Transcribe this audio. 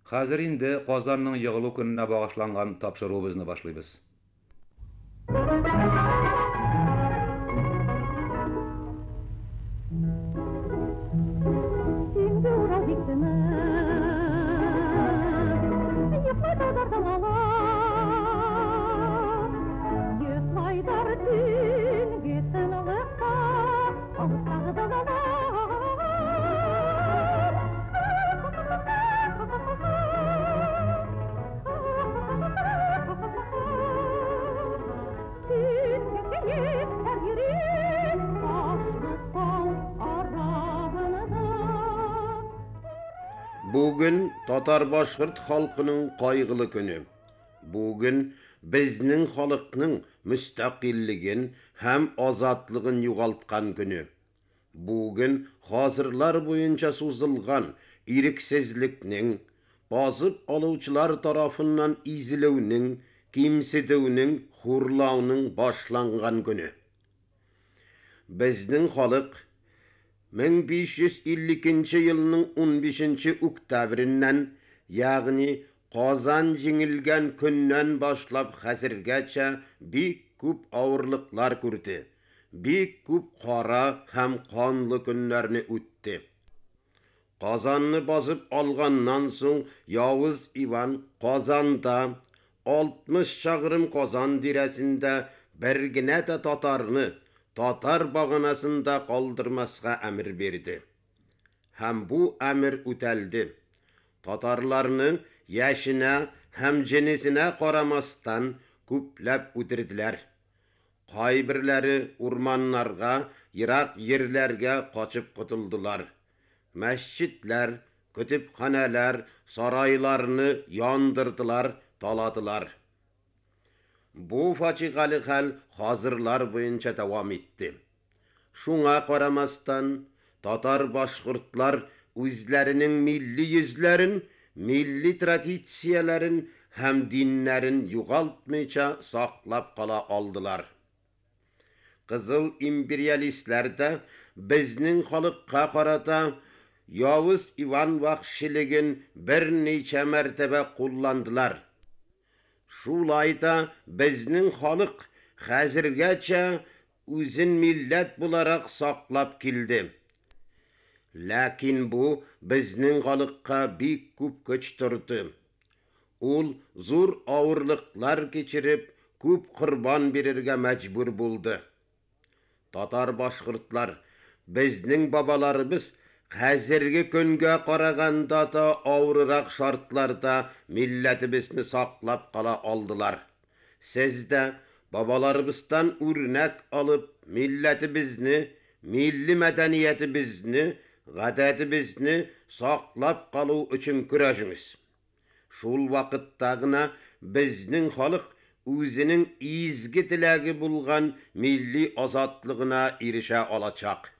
Hazır indi Qozonning yig'ilу kununa bag'ishlangan topshiruvimizni boshlaymiz. Bugün Tatar Başkırt halkının kaygılı günü. Bugün bizning halkının müstakilligin hem azatlığın yugaltkan günü. Bugün hazırlar boyunca suzulgan iriksizlikning, basıp aluvchilar tarafından izilewning, kimsidewning, hurlawning başlangan günü. Bizning halk 1552 yılının 15 oktabrinden, yani Qozon jengilgen günden başlap hazırgacha bik köp ağırlıklar kurdu. Bik köp qara hem qanlı günlerini öttü. Qozonni basıp algandan soň Yavuz Ivan Qozonda 60 çağırım Qozon diresinde bergine de Tatarını Tatar bağınasında kaldırmasına emir verdi. Hem bu emir üteldi. Tatarlarının yaşına hem cinsine qaramasdan köplep ötürdüler. Qaybirleri urmanlarga, yirak yerlerge kaçıp kutuldular. Mescitler, kütüphaneler, saraylarını yandırdılar, taladılar. Bu faciqalı hal hazırlar boyunca devam etti. Şuna qaramasdan Tatar başkırtlar özlerinin milli yüzlerin, milli tradisiyelerin hem dinlerin yugaltmayca saklap kala aldılar. Kızıl imperialistler de bizning halkka qarata Yavuz Ivan vahşiligin bir neçe mertebe kullandılar. Şulayda bizning halk hazırgacha özün millet bularak saklap kildi. Lakin bu bizning halkka bik köp köçtürdü. Ol zor ağırlıklar geçirip köp kurban verirge mecbur buldu. Tatar başkırtlar bizning babalarımız hazırgi künge qaraganda da ağırırak şartlarda milletimizni saklap kala aldılar. Siz de babalarımızdan örnek alıp milletimizni, milli medeniyetimizni, gadetimizni saklap kalu üçün küreşiniz. Şul vakittagına bizning halk özünün izgi tilegi bulgan milli azatlığına erişe alacak.